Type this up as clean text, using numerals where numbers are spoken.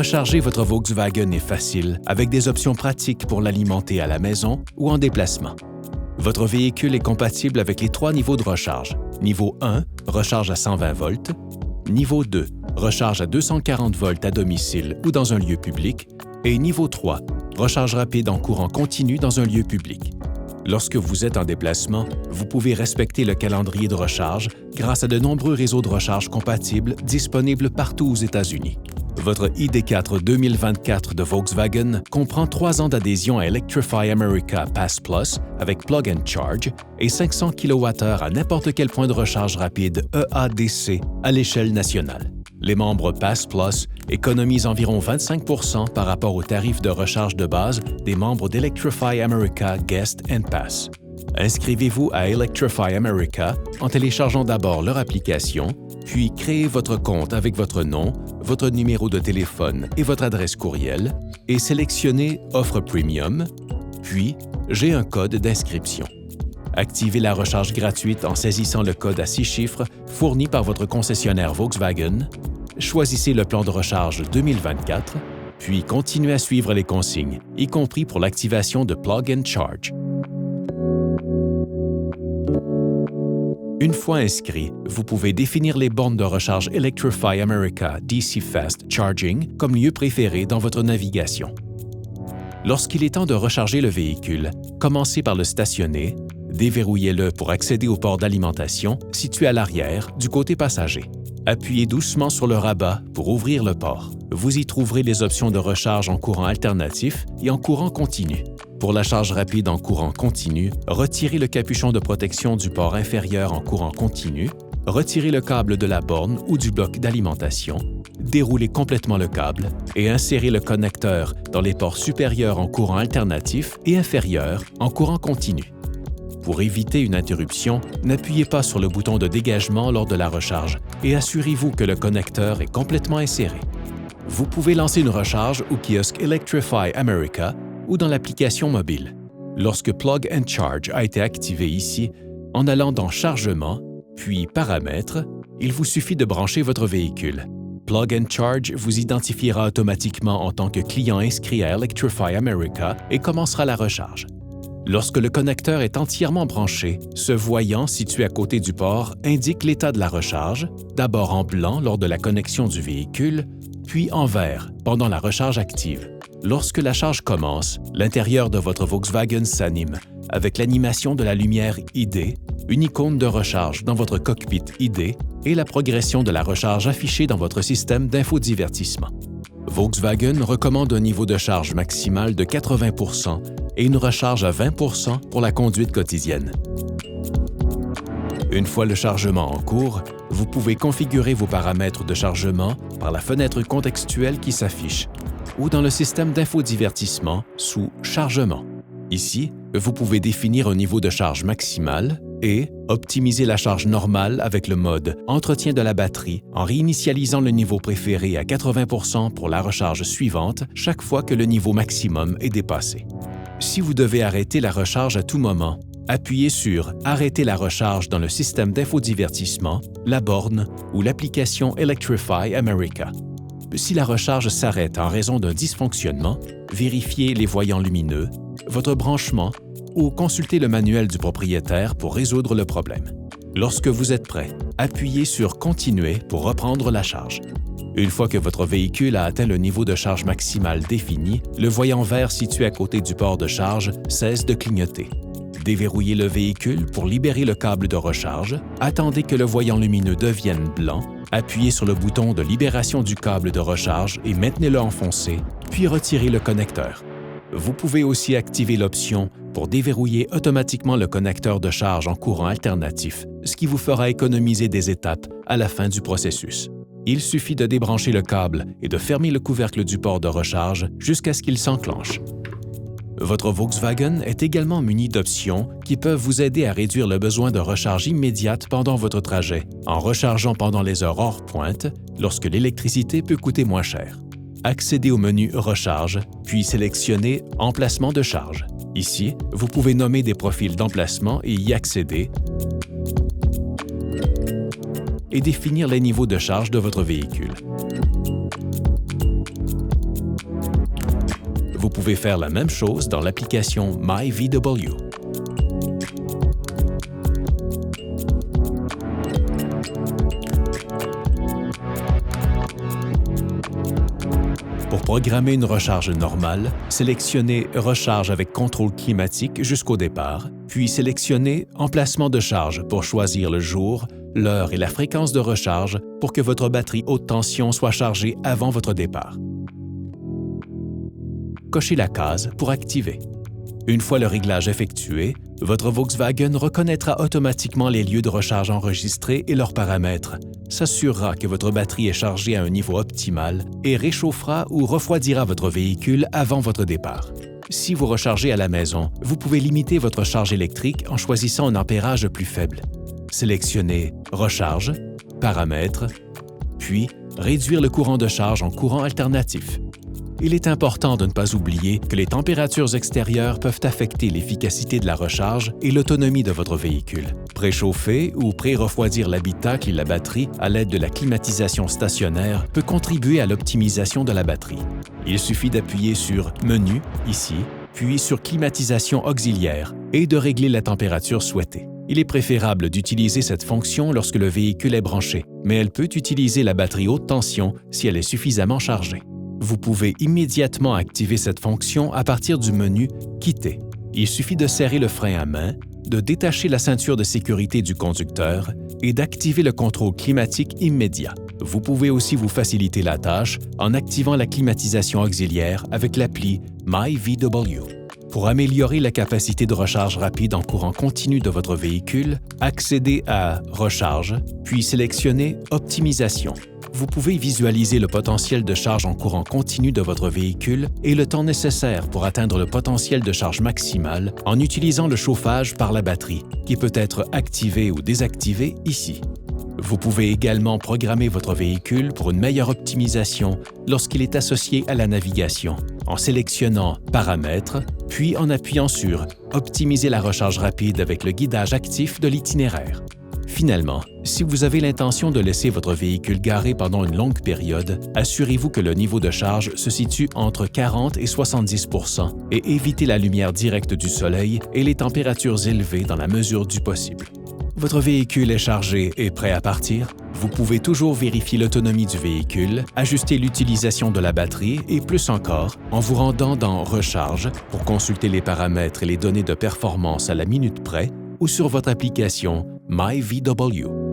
Recharger votre Volkswagen est facile avec des options pratiques pour l'alimenter à la maison ou en déplacement. Votre véhicule est compatible avec les 3 niveaux de recharge. Niveau 1, recharge à 120 volts. Niveau 2, recharge à 240 volts à domicile ou dans un lieu public. Et niveau 3, recharge rapide en courant continu dans un lieu public. Lorsque vous êtes en déplacement, vous pouvez respecter le calendrier de recharge grâce à de nombreux réseaux de recharge compatibles disponibles partout aux États-Unis. Votre ID4 2024 de Volkswagen comprend 3 ans d'adhésion à Electrify America Pass Plus avec Plug and Charge et 500 kWh à n'importe quel point de recharge rapide EADC à l'échelle nationale. Les membres Pass Plus économisent environ 25 % par rapport au tarif de recharge de base des membres d'Electrify America Guest and Pass. Inscrivez-vous à Electrify America en téléchargeant d'abord leur application, puis créez votre compte avec votre nom, votre numéro de téléphone et votre adresse courriel, et sélectionnez Offre Premium, puis J'ai un code d'inscription. Activez la recharge gratuite en saisissant le code à 6 chiffres fourni par votre concessionnaire Volkswagen. Choisissez le plan de recharge 2024, puis continuez à suivre les consignes, y compris pour l'activation de Plug and Charge. Une fois inscrit, vous pouvez définir les bornes de recharge Electrify America DC Fast Charging comme lieu préféré dans votre navigation. Lorsqu'il est temps de recharger le véhicule, commencez par le stationner, déverrouillez-le pour accéder au port d'alimentation situé à l'arrière du côté passager. Appuyez doucement sur le rabat pour ouvrir le port. Vous y trouverez les options de recharge en courant alternatif et en courant continu. Pour la charge rapide en courant continu, retirez le capuchon de protection du port inférieur en courant continu, retirez le câble de la borne ou du bloc d'alimentation, déroulez complètement le câble et insérez le connecteur dans les ports supérieurs en courant alternatif et inférieur en courant continu. Pour éviter une interruption, n'appuyez pas sur le bouton de dégagement lors de la recharge et assurez-vous que le connecteur est complètement inséré. Vous pouvez lancer une recharge au kiosque Electrify America ou dans l'application mobile. Lorsque Plug and Charge a été activé ici, en allant dans Chargement, puis Paramètres, il vous suffit de brancher votre véhicule. Plug and Charge vous identifiera automatiquement en tant que client inscrit à Electrify America et commencera la recharge. Lorsque le connecteur est entièrement branché, ce voyant situé à côté du port indique l'état de la recharge, d'abord en blanc lors de la connexion du véhicule, puis en vert pendant la recharge active. Lorsque la charge commence, l'intérieur de votre Volkswagen s'anime avec l'animation de la lumière ID, une icône de recharge dans votre cockpit ID et la progression de la recharge affichée dans votre système d'infodivertissement. Volkswagen recommande un niveau de charge maximal de 80 % et une recharge à 20 % pour la conduite quotidienne. Une fois le chargement en cours, vous pouvez configurer vos paramètres de chargement par la fenêtre contextuelle qui s'affiche ou dans le système d'infodivertissement sous « Chargement ». Ici, vous pouvez définir un niveau de charge maximal et optimiser la charge normale avec le mode « Entretien de la batterie » en réinitialisant le niveau préféré à 80 % pour la recharge suivante chaque fois que le niveau maximum est dépassé. Si vous devez arrêter la recharge à tout moment, appuyez sur « Arrêter la recharge » dans le système d'infodivertissement, la borne ou l'application Electrify America. Si la recharge s'arrête en raison d'un dysfonctionnement, vérifiez les voyants lumineux, votre branchement ou consultez le manuel du propriétaire pour résoudre le problème. Lorsque vous êtes prêt, appuyez sur « Continuer » pour reprendre la charge. Une fois que votre véhicule a atteint le niveau de charge maximal défini, le voyant vert situé à côté du port de charge cesse de clignoter. Déverrouillez le véhicule pour libérer le câble de recharge, attendez que le voyant lumineux devienne blanc, appuyez sur le bouton de libération du câble de recharge et maintenez-le enfoncé, puis retirez le connecteur. Vous pouvez aussi activer l'option pour déverrouiller automatiquement le connecteur de charge en courant alternatif, ce qui vous fera économiser des étapes à la fin du processus. Il suffit de débrancher le câble et de fermer le couvercle du port de recharge jusqu'à ce qu'il s'enclenche. Votre Volkswagen est également muni d'options qui peuvent vous aider à réduire le besoin de recharge immédiate pendant votre trajet, en rechargeant pendant les heures hors pointe, lorsque l'électricité peut coûter moins cher. Accédez au menu « Recharge », puis sélectionnez « Emplacement de charge ». Ici, vous pouvez nommer des profils d'emplacement et y accéder et définir les niveaux de charge de votre véhicule. pouvez faire la même chose dans l'application MyVW. Pour programmer une recharge normale, sélectionnez « Recharge avec contrôle climatique » jusqu'au départ, puis sélectionnez « Emplacement de charge » pour choisir le jour, l'heure et la fréquence de recharge pour que votre batterie haute tension soit chargée avant votre départ. Cochez la case pour activer. Une fois le réglage effectué, votre Volkswagen reconnaîtra automatiquement les lieux de recharge enregistrés et leurs paramètres, s'assurera que votre batterie est chargée à un niveau optimal et réchauffera ou refroidira votre véhicule avant votre départ. Si vous rechargez à la maison, vous pouvez limiter votre charge électrique en choisissant un ampérage plus faible. Sélectionnez « Recharge »,« Paramètres », puis « Réduire le courant de charge en courant alternatif ». Il est important de ne pas oublier que les températures extérieures peuvent affecter l'efficacité de la recharge et l'autonomie de votre véhicule. Préchauffer ou pré-refroidir l'habitacle et la batterie à l'aide de la climatisation stationnaire peut contribuer à l'optimisation de la batterie. Il suffit d'appuyer sur « Menu » ici, puis sur « Climatisation auxiliaire » et de régler la température souhaitée. Il est préférable d'utiliser cette fonction lorsque le véhicule est branché, mais elle peut utiliser la batterie haute tension si elle est suffisamment chargée. Vous pouvez immédiatement activer cette fonction à partir du menu « Quitter ». Il suffit de serrer le frein à main, de détacher la ceinture de sécurité du conducteur et d'activer le contrôle climatique immédiat. Vous pouvez aussi vous faciliter la tâche en activant la climatisation auxiliaire avec l'appli MyVW. Pour améliorer la capacité de recharge rapide en courant continu de votre véhicule, accédez à « Recharge », puis sélectionnez « Optimisation ». Vous pouvez visualiser le potentiel de charge en courant continu de votre véhicule et le temps nécessaire pour atteindre le potentiel de charge maximal en utilisant le chauffage par la batterie, qui peut être activé ou désactivé ici. Vous pouvez également programmer votre véhicule pour une meilleure optimisation lorsqu'il est associé à la navigation, en sélectionnant « Paramètres », puis en appuyant sur « Optimiser la recharge rapide avec le guidage actif de l'itinéraire ». Finalement, si vous avez l'intention de laisser votre véhicule garé pendant une longue période, assurez-vous que le niveau de charge se situe entre 40 et 70 % et évitez la lumière directe du soleil et les températures élevées dans la mesure du possible. Votre véhicule est chargé et prêt à partir? Vous pouvez toujours vérifier l'autonomie du véhicule, ajuster l'utilisation de la batterie et plus encore, en vous rendant dans « Recharge » pour consulter les paramètres et les données de performance à la minute près ou sur votre application MyVW.